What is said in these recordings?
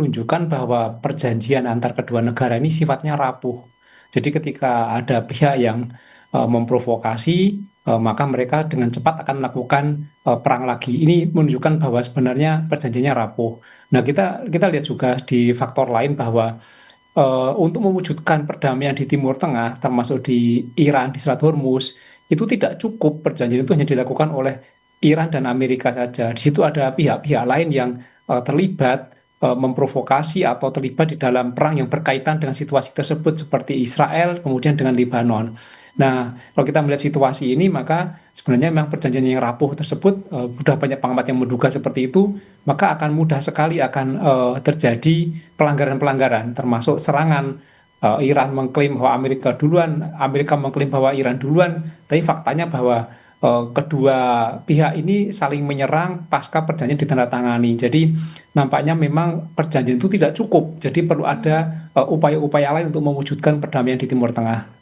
menunjukkan bahwa perjanjian antar kedua negara ini sifatnya rapuh. Jadi ketika ada pihak yang memprovokasi, maka mereka dengan cepat akan melakukan perang lagi. Ini menunjukkan bahwa sebenarnya perjanjiannya rapuh. Nah, kita lihat juga di faktor lain bahwa untuk mewujudkan perdamaian di Timur Tengah, termasuk di Iran, di Selat Hormuz, itu tidak cukup perjanjian itu hanya dilakukan oleh Iran dan Amerika saja. Di situ ada pihak-pihak lain yang terlibat, memprovokasi atau terlibat di dalam perang yang berkaitan dengan situasi tersebut, seperti Israel, kemudian dengan Lebanon. Nah, kalau kita melihat situasi ini, maka sebenarnya memang perjanjian yang rapuh tersebut, sudah banyak pengamat yang menduga seperti itu, maka akan mudah sekali akan terjadi pelanggaran-pelanggaran, termasuk serangan. Iran mengklaim bahwa Amerika duluan, Amerika mengklaim bahwa Iran duluan, tapi faktanya bahwa kedua pihak ini saling menyerang pasca perjanjian ditandatangani. Jadi nampaknya memang perjanjian itu tidak cukup. Jadi perlu ada upaya-upaya lain untuk mewujudkan perdamaian di Timur Tengah.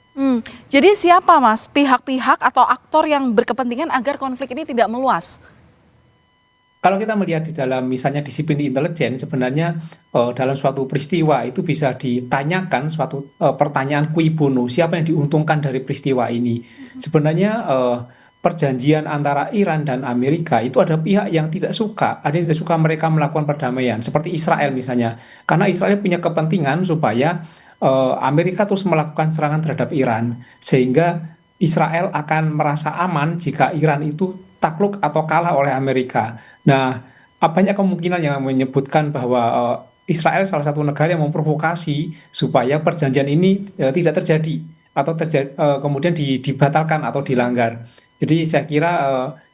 Jadi siapa Mas pihak-pihak atau aktor yang berkepentingan agar konflik ini tidak meluas? Kalau kita melihat di dalam misalnya disiplin intelijen, sebenarnya dalam suatu peristiwa itu bisa ditanyakan suatu pertanyaan cui bono, siapa yang diuntungkan dari peristiwa ini. Sebenarnya perjanjian antara Iran dan Amerika itu ada pihak yang tidak suka, ada yang tidak suka mereka melakukan perdamaian, seperti Israel misalnya. Karena Israel punya kepentingan supaya Amerika terus melakukan serangan terhadap Iran, sehingga Israel akan merasa aman jika Iran itu takluk atau kalah oleh Amerika. Nah, banyak kemungkinan yang menyebutkan bahwa Israel salah satu negara yang memprovokasi supaya perjanjian ini tidak terjadi atau kemudian dibatalkan atau dilanggar. Jadi saya kira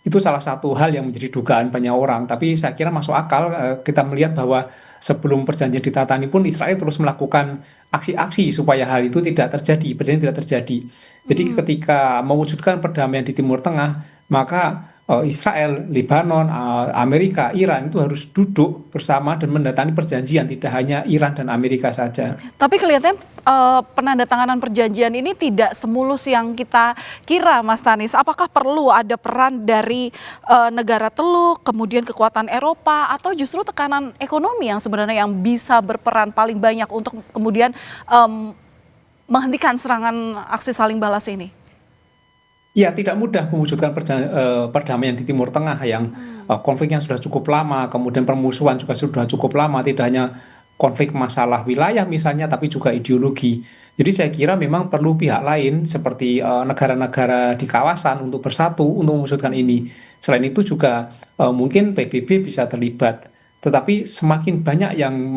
itu salah satu hal yang menjadi dugaan banyak orang. Tapi saya kira masuk akal kita melihat bahwa sebelum perjanjian ditatani pun Israel terus melakukan aksi-aksi supaya hal itu tidak terjadi, perjanjian tidak terjadi. Jadi ketika mewujudkan perdamaian di Timur Tengah, maka Israel, Lebanon, Amerika, Iran itu harus duduk bersama dan mendatangani perjanjian, tidak hanya Iran dan Amerika saja. Tapi kelihatannya penandatanganan perjanjian ini tidak semulus yang kita kira, Mas Tanis. Apakah perlu ada peran dari negara teluk, kemudian kekuatan Eropa, atau justru tekanan ekonomi yang sebenarnya yang bisa berperan paling banyak untuk kemudian menghentikan serangan aksi saling balas ini? Ya, tidak mudah mewujudkan perdamaian di Timur Tengah yang konfliknya sudah cukup lama, kemudian permusuhan juga sudah cukup lama, tidak hanya konflik masalah wilayah misalnya, tapi juga ideologi. Jadi saya kira memang perlu pihak lain seperti negara-negara di kawasan untuk bersatu untuk mewujudkan ini. Selain itu juga mungkin PBB bisa terlibat. Tetapi semakin banyak yang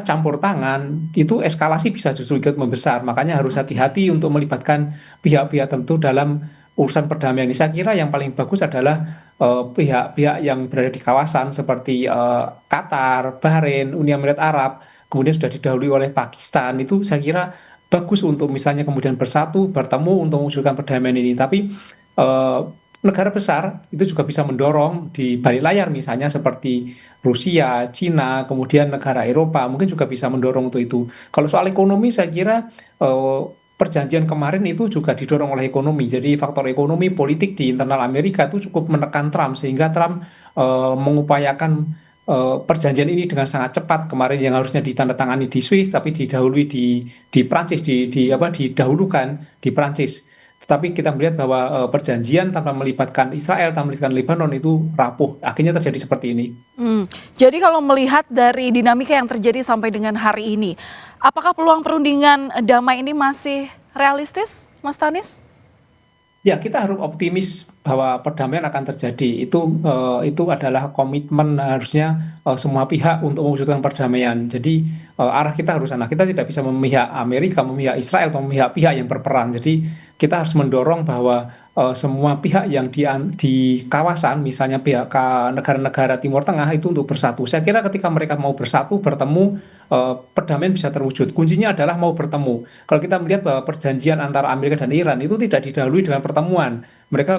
campur tangan, itu eskalasi bisa justru ikut membesar. Makanya harus hati-hati untuk melibatkan pihak-pihak tentu dalam urusan perdamaian ini. Saya kira yang paling bagus adalah pihak-pihak yang berada di kawasan seperti Qatar, Bahrain, Uni Emirat Arab, kemudian sudah didahului oleh Pakistan. Itu saya kira bagus untuk misalnya kemudian bersatu, bertemu untuk mewujudkan perdamaian ini. Tapi eh, negara besar itu juga bisa mendorong di balik layar misalnya seperti Rusia, Cina, kemudian negara Eropa mungkin juga bisa mendorong untuk itu. Kalau soal ekonomi saya kira perjanjian kemarin itu juga didorong oleh ekonomi. Jadi faktor ekonomi politik di internal Amerika itu cukup menekan Trump sehingga Trump mengupayakan perjanjian ini dengan sangat cepat. Kemarin yang harusnya ditandatangani di Swiss tapi didahului di Prancis, didahulukan di Prancis. Tetapi kita melihat bahwa perjanjian tanpa melibatkan Israel, tanpa melibatkan Lebanon itu rapuh. Akhirnya terjadi seperti ini. Jadi kalau melihat dari dinamika yang terjadi sampai dengan hari ini, apakah peluang perundingan damai ini masih realistis, Mas Tanis? Ya, kita harus optimis bahwa perdamaian akan terjadi. Itu adalah komitmen harusnya semua pihak untuk mewujudkan perdamaian. Jadi arah kita harus sana. Kita tidak bisa memihak Amerika, memihak Israel, atau memihak pihak yang berperang. Jadi kita harus mendorong bahwa semua pihak yang di kawasan, misalnya pihak negara-negara Timur Tengah itu untuk bersatu. Saya kira ketika mereka mau bersatu, bertemu, perdamaian bisa terwujud. Kuncinya adalah mau bertemu. Kalau kita melihat bahwa perjanjian antara Amerika dan Iran itu tidak didahului dengan pertemuan. Mereka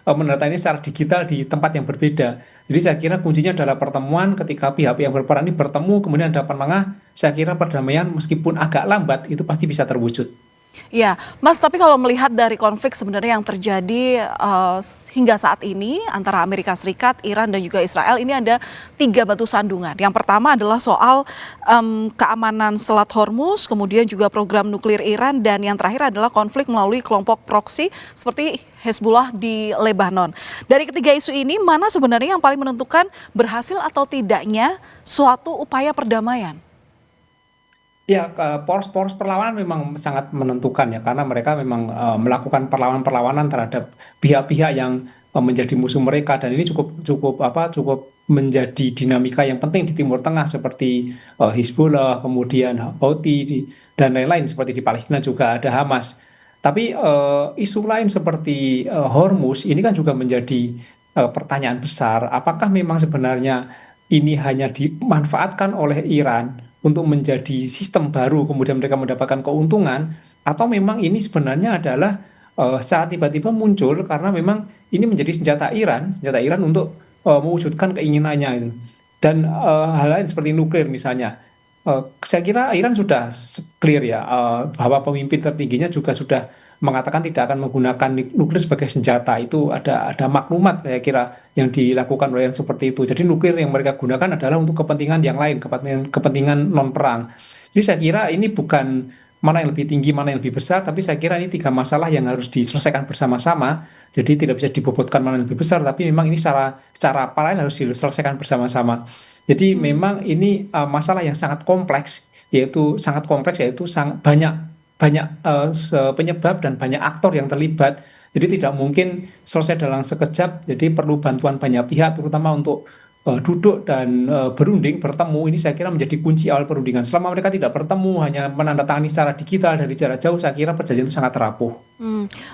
menandatangani secara digital di tempat yang berbeda. Jadi saya kira kuncinya adalah pertemuan ketika pihak-pihak yang berperan ini bertemu, kemudian ada penengah. Saya kira perdamaian meskipun agak lambat itu pasti bisa terwujud. Ya, Mas, tapi kalau melihat dari konflik sebenarnya yang terjadi hingga saat ini antara Amerika Serikat, Iran, dan juga Israel, ini ada 3 batu sandungan. Yang pertama adalah soal keamanan Selat Hormuz, kemudian juga program nuklir Iran, dan yang terakhir adalah konflik melalui kelompok proksi seperti Hezbollah di Lebanon. Dari ketiga isu ini, mana sebenarnya yang paling menentukan berhasil atau tidaknya suatu upaya perdamaian? Ya, poros-poros perlawanan memang sangat menentukan ya, karena mereka memang melakukan perlawanan-perlawanan terhadap pihak-pihak yang menjadi musuh mereka, dan ini cukup cukup cukup menjadi dinamika yang penting di Timur Tengah seperti Hizbullah, kemudian Houthi dan lain-lain, seperti di Palestina juga ada Hamas. Tapi isu lain seperti Hormuz ini kan juga menjadi pertanyaan besar, apakah memang sebenarnya ini hanya dimanfaatkan oleh Iran untuk menjadi sistem baru, kemudian mereka mendapatkan keuntungan, atau memang ini sebenarnya adalah secara tiba-tiba muncul karena memang ini menjadi senjata Iran untuk mewujudkan keinginannya itu. Dan hal lain seperti nuklir misalnya. Saya kira Iran sudah clear ya, bahwa pemimpin tertingginya juga sudah mengatakan tidak akan menggunakan nuklir sebagai senjata. Itu ada maklumat saya kira yang dilakukan oleh yang seperti itu. Jadi nuklir yang mereka gunakan adalah untuk kepentingan yang lain, kepentingan non perang. Jadi saya kira ini bukan mana yang lebih tinggi, mana yang lebih besar, tapi saya kira ini 3 masalah yang harus diselesaikan bersama-sama. Jadi tidak bisa dibobotkan mana yang lebih besar, tapi memang ini secara paralel harus diselesaikan bersama-sama. Jadi memang ini masalah yang sangat kompleks, yaitu banyak banyak penyebab dan banyak aktor yang terlibat. Jadi tidak mungkin selesai dalam sekejap. Jadi perlu bantuan banyak pihak, terutama untuk duduk dan berunding, bertemu. Ini saya kira menjadi kunci awal perundingan. Selama mereka tidak bertemu, hanya menandatangani secara digital dari jarak jauh, saya kira perjanjian itu sangat rapuh.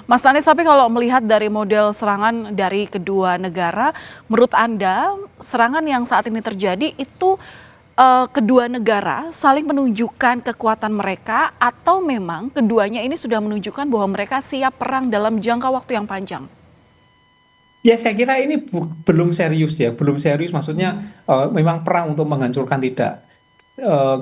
Mas Tanis, tapi kalau melihat dari model serangan dari kedua negara, menurut Anda serangan yang saat ini terjadi itu kedua negara saling menunjukkan kekuatan mereka atau memang keduanya ini sudah menunjukkan bahwa mereka siap perang dalam jangka waktu yang panjang? Ya, saya kira ini belum serius ya, belum serius. Maksudnya memang perang untuk menghancurkan tidak.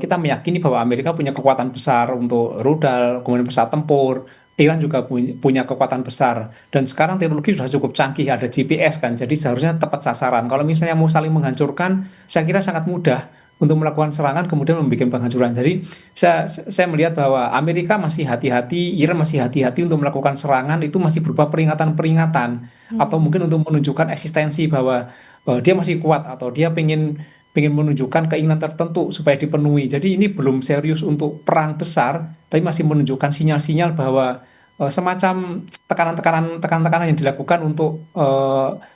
Kita meyakini bahwa Amerika punya kekuatan besar untuk rudal, kemudian pesawat tempur. Iran juga punya kekuatan besar. Dan sekarang teknologi sudah cukup canggih, ada GPS kan, jadi seharusnya tepat sasaran. Kalau misalnya mau saling menghancurkan, saya kira sangat mudah untuk melakukan serangan kemudian membuat penghancuran. Jadi saya melihat bahwa Amerika masih hati-hati, Iran masih hati-hati untuk melakukan serangan, itu masih berupa peringatan-peringatan, atau mungkin untuk menunjukkan eksistensi bahwa dia masih kuat, atau dia pengen menunjukkan keinginan tertentu supaya dipenuhi. Jadi ini belum serius untuk perang besar, tapi masih menunjukkan sinyal-sinyal bahwa semacam tekanan-tekanan yang dilakukan untuk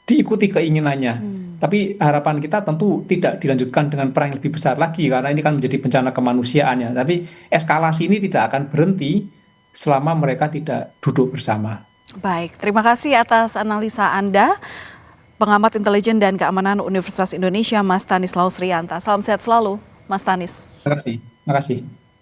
diikuti keinginannya. Tapi harapan kita tentu tidak dilanjutkan dengan perang yang lebih besar lagi, karena ini kan menjadi bencana kemanusiaan ya. Tapi eskalasi ini tidak akan berhenti selama mereka tidak duduk bersama. Baik, terima kasih atas analisa Anda, pengamat intelijen dan keamanan Universitas Indonesia, Mas Tanis Lausrianta. Salam sehat selalu, Mas Tanis. Terima kasih. Terima kasih.